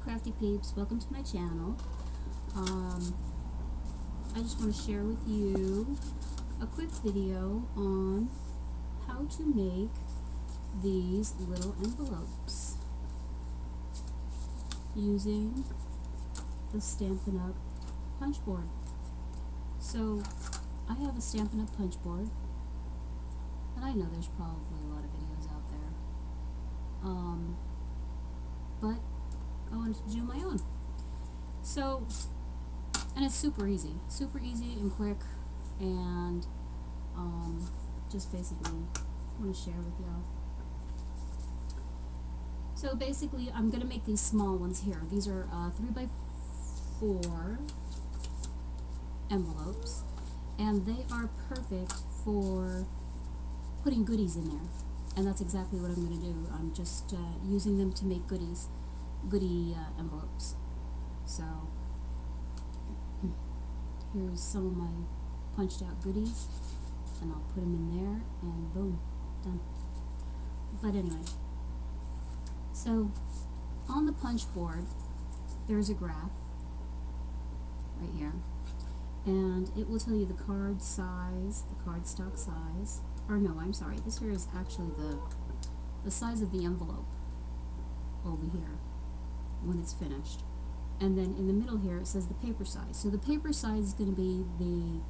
crafty peeps, welcome to my channel. I just want to share with you a quick video on how to make these little envelopes using the Stampin' Up! Punch board. So I have a Stampin' Up! Punch board, and I know there's probably a lot of videos out there, but I wanted to do my own. So, and it's super easy and quick, and just basically want to share with y'all. So basically, I'm going to make these small ones here. These are 3x4 envelopes, and they are perfect for putting goodies in there. And that's exactly what I'm going to do. I'm just using them to make goodie envelopes. So here's some of my punched out goodies, and I'll put them in there, and boom, done. But anyway, so on the punch board there's a graph right here, and it will tell you the card size, the cardstock size, or no, I'm sorry, this here is actually the size of the envelope over here when it's finished. And then in the middle here it says the paper size. So the paper size is going to be the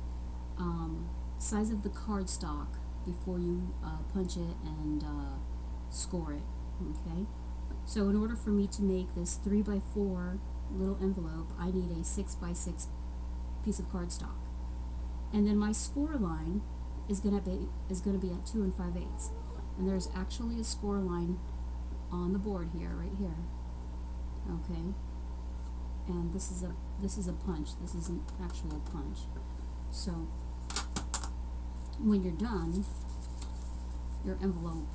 size of the cardstock before you punch it and score it. Okay. So in order for me to make this 3x4 little envelope, I need a 6x6 piece of cardstock. And then my score line is going to be at 2 5/8. And there's actually a score line on the board here, right here. Okay. And this is a punch. This is an actual punch. So when you're done, your envelope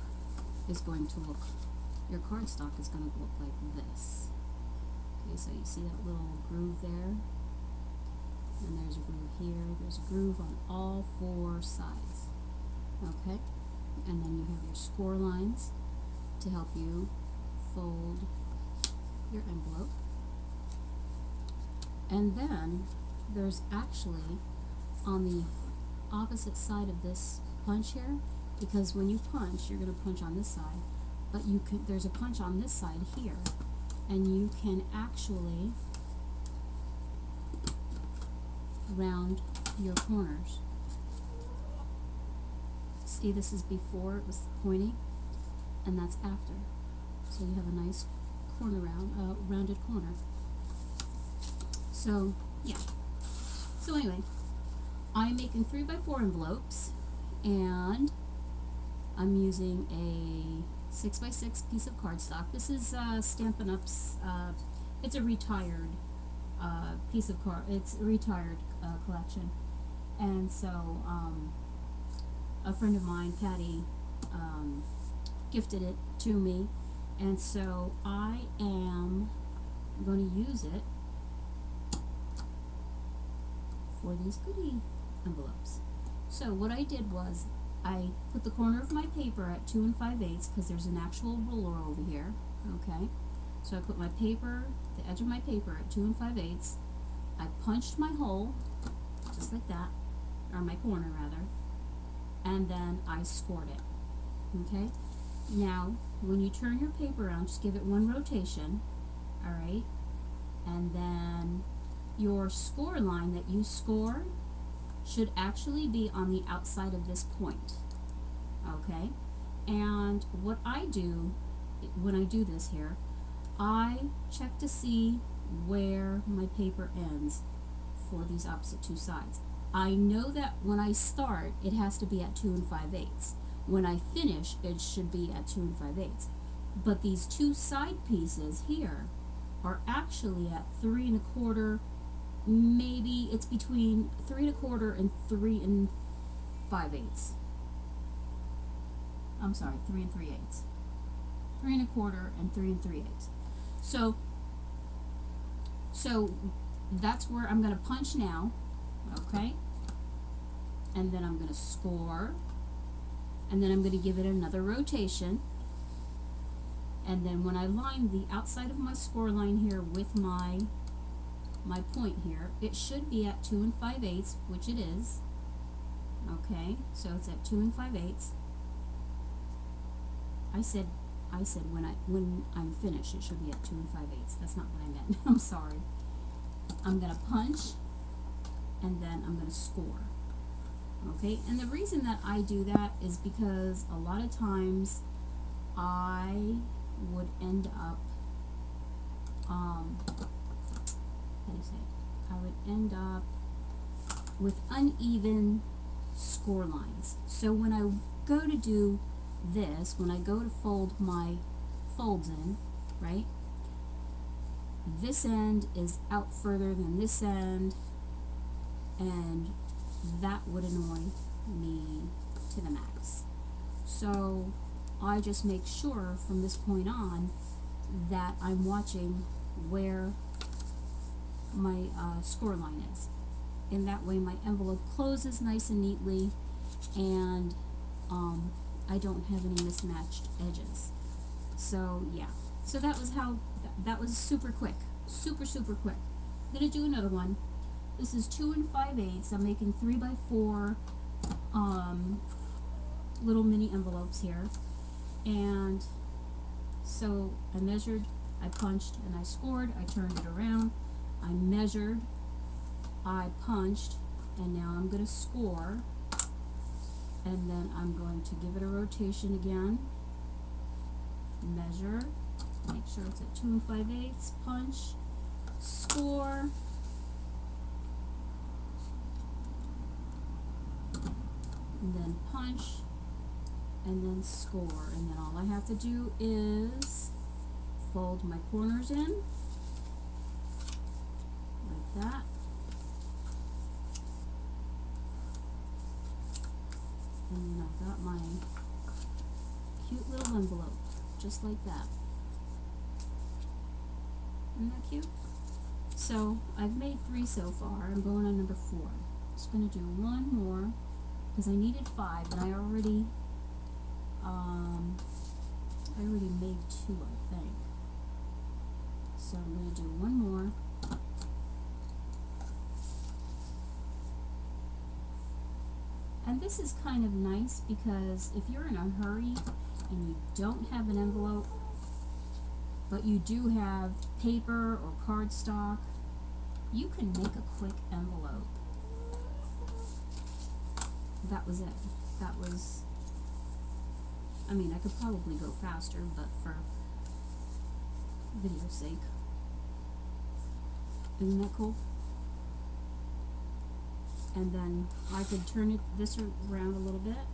is going to look, your cardstock is going to look like this. Okay, so you see that little groove there? And there's a groove here. There's a groove on all 4 sides. Okay? And then you have your score lines to help you fold your envelope. And then there's actually on the opposite side of this punch here, because when you punch, you're going to punch on this side, but there's a punch on this side here, and you can actually round your corners. See, this is before it was pointy, and that's after. So you have a nice rounded corner. So yeah. So anyway, I'm making 3x4 envelopes, and I'm using a 6x6 piece of cardstock. This is Stampin' Up's. It's a retired piece of card. It's a retired collection, and so a friend of mine, Patty, gifted it to me, and so I am going to use it for these goodie envelopes. So what I did was I put the corner of my paper at 2 5/8 because there's an actual ruler over here. Okay, so I put my paper, the edge of my paper, at 2 5/8. I punched my hole just like that, or my corner rather, and then I scored it. Okay, now when you turn your paper around, just give it one rotation. All right, and then your score line that you score should actually be on the outside of this point. Okay, and what I do when I do this here, I check to see where my paper ends for these opposite 2 sides. I know that when I start, it has to be at 2 5/8. When I finish, it should be at 2 5/8. But these 2 side pieces here are actually at 3 1/4. Maybe it's between 3 1/4 and 3 5/8. I'm sorry, 3 3/8. 3 1/4 and 3 3/8. So that's where I'm going to punch now. Okay, and then I'm going to score, and then I'm going to give it another rotation, And then when I line the outside of my score line here with my point here, it should be at 2 5/8, which it is. Okay, so it's at 2 5/8. I said when I'm finished, it should be at 2 5/8. That's not what I meant. I'm sorry. I'm gonna punch, and then I'm gonna score. Okay, and the reason that I do that is because a lot of times I would end up, how do you say it? I would end up with uneven score lines. So when I go to do this, when I go to fold my folds in, right, this end is out further than this end, and that would annoy me to the max. So I just make sure from this point on that I'm watching where my score line is. And that way my envelope closes nice and neatly, and I don't have any mismatched edges. So yeah, so that was how, that was super quick, super quick. I'm gonna do another one. This is 2 5/8. I'm making 3 by 4 little mini envelopes here, and so I measured, I punched, and I scored. I turned it around, I measured, I punched, and now I'm going to score, and then I'm going to give it a rotation again, measure, make sure it's at 2 5/8, punch, score, and then punch, and then score. And then all I have to do is fold my corners in like that, and then I've got my cute little envelope just like that. Isn't that cute? So I've made 3 so far. I'm going on number 4. Just going to do one more because I needed 5, and I already made 2, I think. So I'm going to do one more. And this is kind of nice because if you're in a hurry and you don't have an envelope, but you do have paper or cardstock, you can make a quick envelope. That was it. That was, I mean, I could probably go faster, but for video's sake. Isn't that cool? And then I could turn this around a little bit,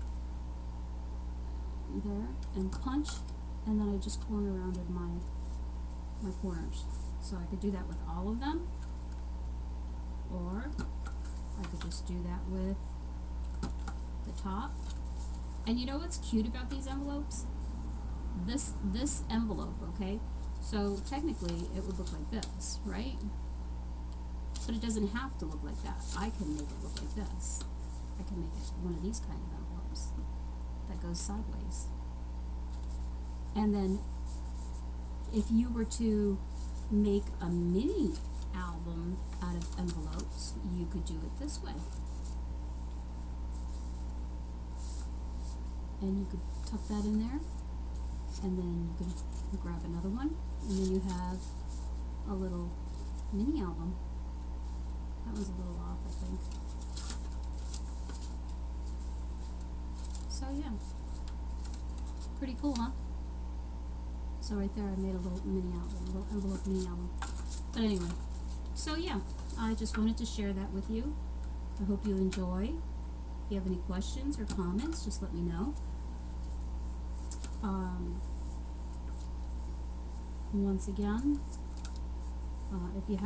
there, and punch, and then I just corner rounded my corners. So I could do that with all of them, or I could just do that with the top. And you know what's cute about these envelopes? This envelope, okay? So technically it would look like this, right? But it doesn't have to look like that. I can make it look like this. I can make it one of these kind of envelopes that goes sideways. And then if you were to make a mini album out of envelopes, you could do it this way. And you could tuck that in there, and then you could grab another one, and then you have a little mini album. That was a little off, I think. So yeah, pretty cool, huh? So right there I made a little mini album, a little envelope mini album. But anyway, so yeah, I just wanted to share that with you. I hope you enjoy. If you have any questions or comments, just let me know. Once again, if you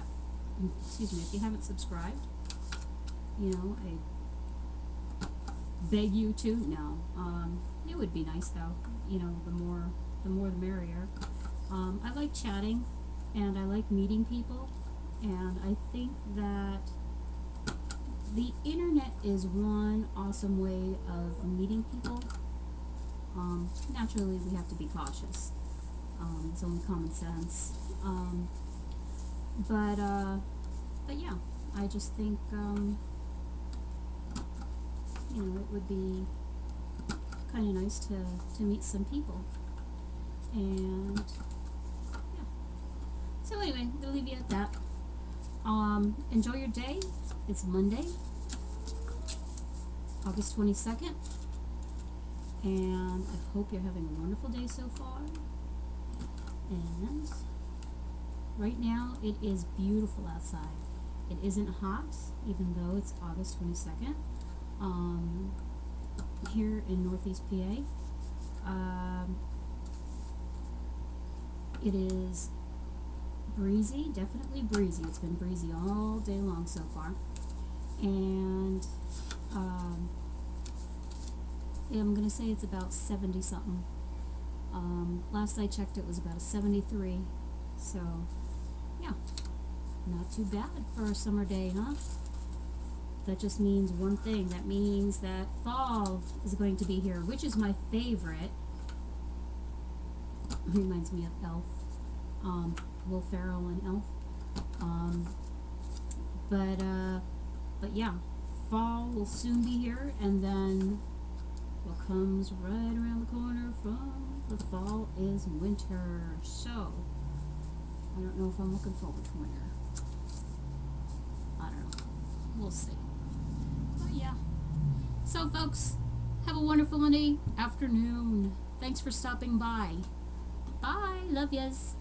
haven't subscribed, you know, I beg you to. No, it would be nice though. You know, the more the merrier. I like chatting, and I like meeting people, and I think that the internet is one awesome way of meeting people. Naturally, we have to be cautious. It's only common sense. But yeah, I just think, it would be kind of nice to meet some people. And yeah. So anyway, I'm gonna leave you at that. Enjoy your day. It's Monday, August 22nd, and I hope you're having a wonderful day so far. And right now it is beautiful outside. It isn't hot, even though it's August 22nd. Here in Northeast PA, it is breezy, definitely breezy. It's been breezy all day long so far. And yeah, I'm gonna say it's about 70 something. Last I checked it was about a 73. So yeah, not too bad for a summer day, huh? That just means one thing. That means that fall is going to be here, which is my favorite. Reminds me of Elf. Will Ferrell and Elf. But yeah, fall will soon be here, and then what comes right around the corner from the fall is winter. So I don't know if I'm looking forward to winter. I don't know. We'll see. But yeah. So folks, have a wonderful Monday afternoon. Thanks for stopping by. Bye. Love yas.